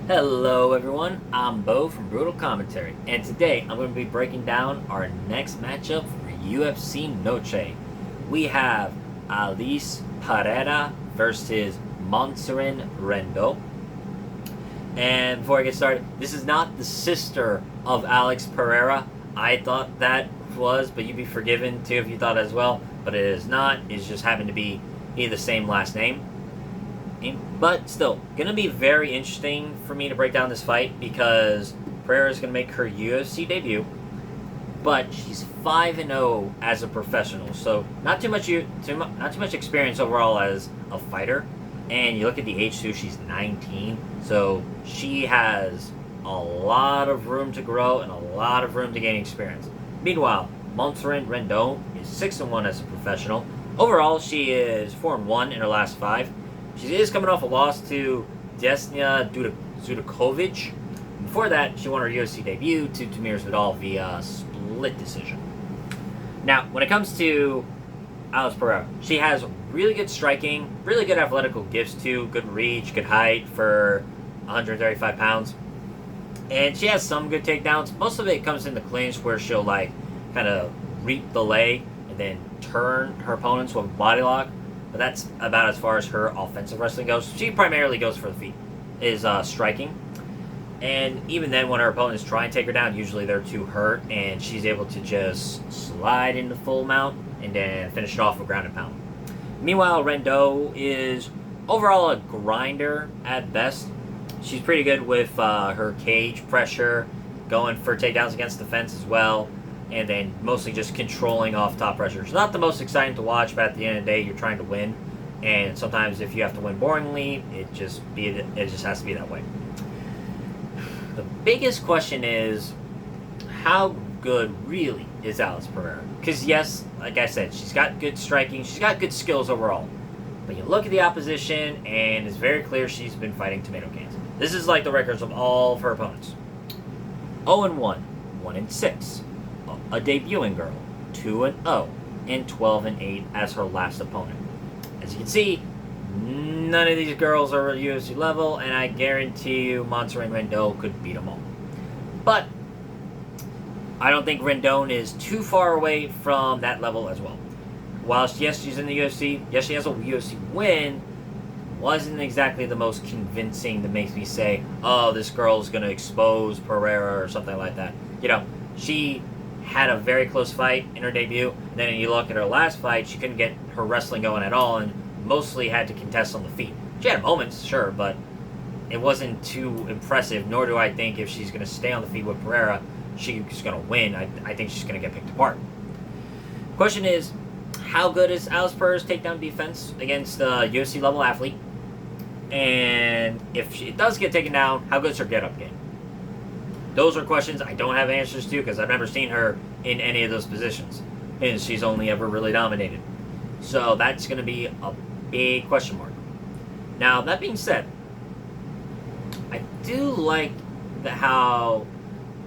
Hello everyone, I'm Bo from Brutal Commentary, and today I'm going to be breaking down our next matchup for UFC Noche. We have Alice Pereira versus Montserrat Rendon. And before I get started, this is not the sister of Alex Pereira. I thought that was, but you'd be forgiven too if you thought as well, but it is not. It just happened to be the same last name. But still, gonna be very interesting for me to break down this fight because Pereira is gonna make her UFC debut, but she's 5-0 as a professional, so not too much experience overall as a fighter. And you look at the age too; she's 19, so she has a lot of room to grow and a lot of room to gain experience. Meanwhile, Montserrat Rendon is 6-1 as a professional. Overall, she is 4-1 in her last 5. She is coming off a loss to Desnia Dudakovic. Before that, she won her UFC debut to Tamir Vidal via split decision. Now, when it comes to Alice Pereira, she has really good striking, really good athletic gifts too, good reach, good height for 135 pounds. And she has some good takedowns. Most of it comes in the clinch where she'll kind of reap the leg and then turn her opponents with a body lock. But that's about as far as her offensive wrestling goes. She primarily goes for the feet, is striking. And even then, when her opponents try and take her down, usually they're too hurt, and she's able to just slide into full mount and then finish it off with ground and pound. Meanwhile, Rendon is overall a grinder at best. She's pretty good with her cage pressure, going for takedowns against the fence as well, and then mostly just controlling off top pressure. It's not the most exciting to watch, but at the end of the day, you're trying to win. And sometimes if you have to win boringly, it just has to be that way. The biggest question is, how good really is Alice Pereira? Because yes, like I said, she's got good striking, she's got good skills overall. But you look at the opposition, and it's very clear she's been fighting tomato cans. This is like the records of all of her opponents. 0-1, 1-6. A debuting girl, 2-0, and 12-8 as her last opponent. As you can see, none of these girls are at UFC level, and I guarantee you Montserrat Rendon could beat them all. But I don't think Rendon is too far away from that level as well. Whilst yes, she's in the UFC, yes, she has a UFC win, wasn't exactly the most convincing that makes me say, oh, this girl's going to expose Pereira or something like that. You know, she had a very close fight in her debut, and then you look at her last fight, she couldn't get her wrestling going at all, and mostly had to contest on the feet. She had moments, sure, but it wasn't too impressive, nor do I think if she's going to stay on the feet with Pereira, she's going to win. I think she's going to get picked apart. Question is, how good is Alice Pereira's takedown defense against a UFC level athlete? And if she does get taken down, how good is her get-up game? Those are questions I don't have answers to because I've never seen her in any of those positions. And she's only ever really dominated. So that's going to be a big question mark. Now, that being said, I do like how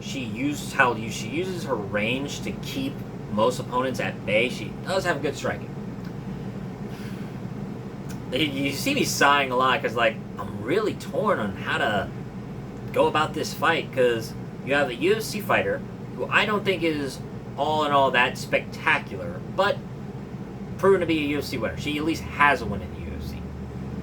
she uses her range to keep most opponents at bay. She does have good striking. You see me sighing a lot because, I'm really torn on how to go about this fight because you have a UFC fighter who I don't think is all in all that spectacular, but proven to be a UFC winner. She at least has a win in the UFC.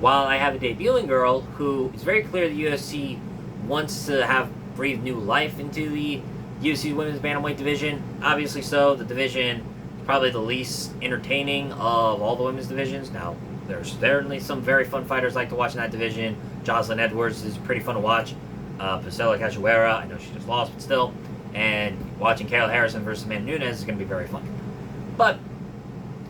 While I have a debuting girl who is very clear the UFC wants to breathe new life into the UFC women's bantamweight division. Obviously so. The division is probably the least entertaining of all the women's divisions. Now, there's certainly some very fun fighters like to watch in that division. Jocelyn Edwards is pretty fun to watch. Priscilla Cachoeira, I know she just lost, but still. And watching Kayla Harrison versus Amanda Nunes is going to be very fun. But,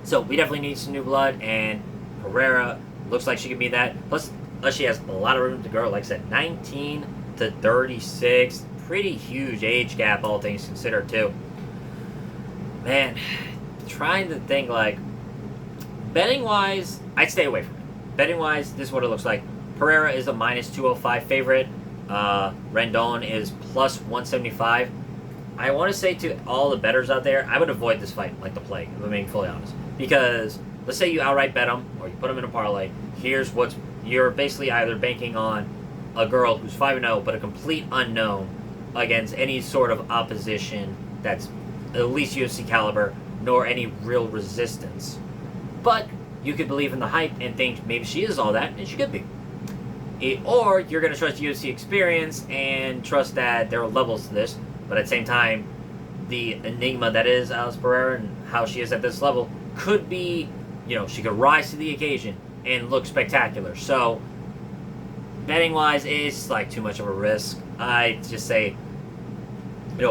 so we definitely need some new blood, and Pereira looks like she can be that. Plus she has a lot of room to grow. Like I said, 19 to 36. Pretty huge age gap, all things considered, too. Man, trying to think, betting-wise, I'd stay away from it. Betting-wise, this is what it looks like. Pereira is a minus 205 favorite. Rendon is plus 175. I want to say to all the bettors out there, I would avoid this fight like the plague, if I'm being fully honest. Because let's say you outright bet them, or you put them in a parlay. Here's you're basically either banking on a girl who's 5-0 but a complete unknown against any sort of opposition that's at least UFC caliber, nor any real resistance. But you could believe in the hype and think maybe she is all that, and she could be. Or you're going to trust UFC experience and trust that there are levels to this, but at the same time, the enigma that is Alice Pereira and how she is at this level could be, she could rise to the occasion and look spectacular. So, betting wise, it's like too much of a risk. I just say,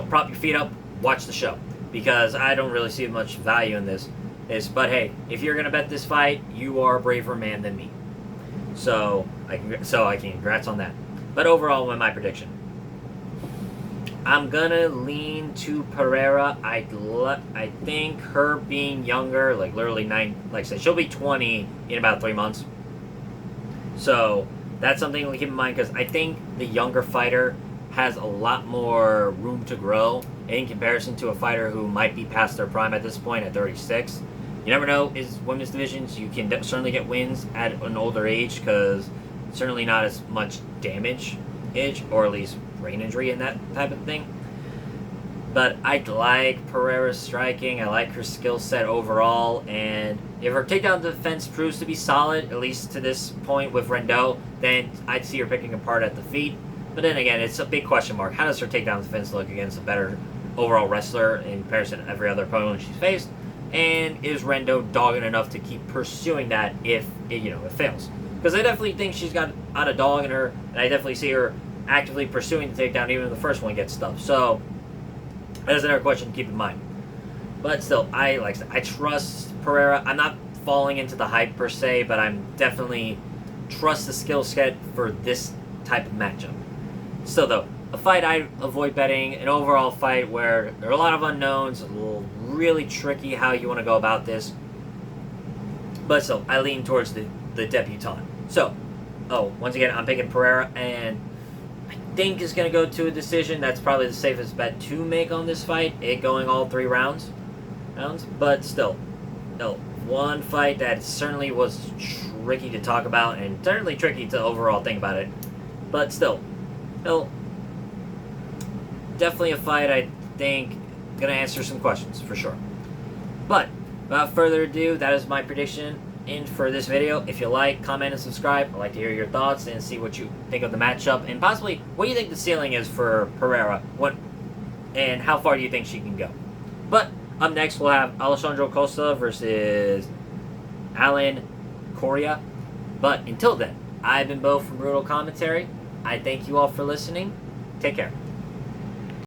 prop your feet up, watch the show, because I don't really see much value in this. But hey, if you're gonna bet this fight, you are a braver man than me. So I can congrats on that. But overall, with my prediction, I'm gonna lean to Pereira. I think her being younger, like literally like I said, she'll be 20 in about 3 months. So that's something to keep in mind, because I think the younger fighter has a lot more room to grow in comparison to a fighter who might be past their prime at this point at 36. You never know, is women's divisions, you can certainly get wins at an older age, because certainly not as much damage, or at least brain injury and that type of thing. But I like Pereira's striking, I like her skill set overall, and if her takedown defense proves to be solid, at least to this point with Rendon, then I'd see her picking apart at the feet. But then again, it's a big question mark. How does her takedown defense look against a better overall wrestler in comparison to every other opponent she's faced? And is Rendon dogging enough to keep pursuing that if it fails? Because I definitely think she's got a dog in her, and I definitely see her actively pursuing the takedown even if the first one gets stuffed. So that's another question to keep in mind. But still, I trust Pereira. I'm not falling into the hype per se, but I'm definitely trust the skill set for this type of matchup. Still though, a fight I avoid betting, an overall fight where there are a lot of unknowns, really tricky how you want to go about this. But still, I lean towards the debutante. So, once again, I'm picking Pereira, and I think it's going to go to a decision. That's probably the safest bet to make on this fight, it going all 3 rounds. But still, one fight that certainly was tricky to talk about, and certainly tricky to overall think about it. But still, definitely a fight I think going to answer some questions for sure. But without further ado, that is my prediction for this video. If you like, comment, and subscribe. I'd like to hear your thoughts and see what you think of the matchup, and possibly what you think the ceiling is for Pereira, and how far do you think she can go. But up next, we'll have Alessandro Costa versus Alan Correa. But until then, I've been Bo from Brutal Commentary. I thank you all for listening. Take care.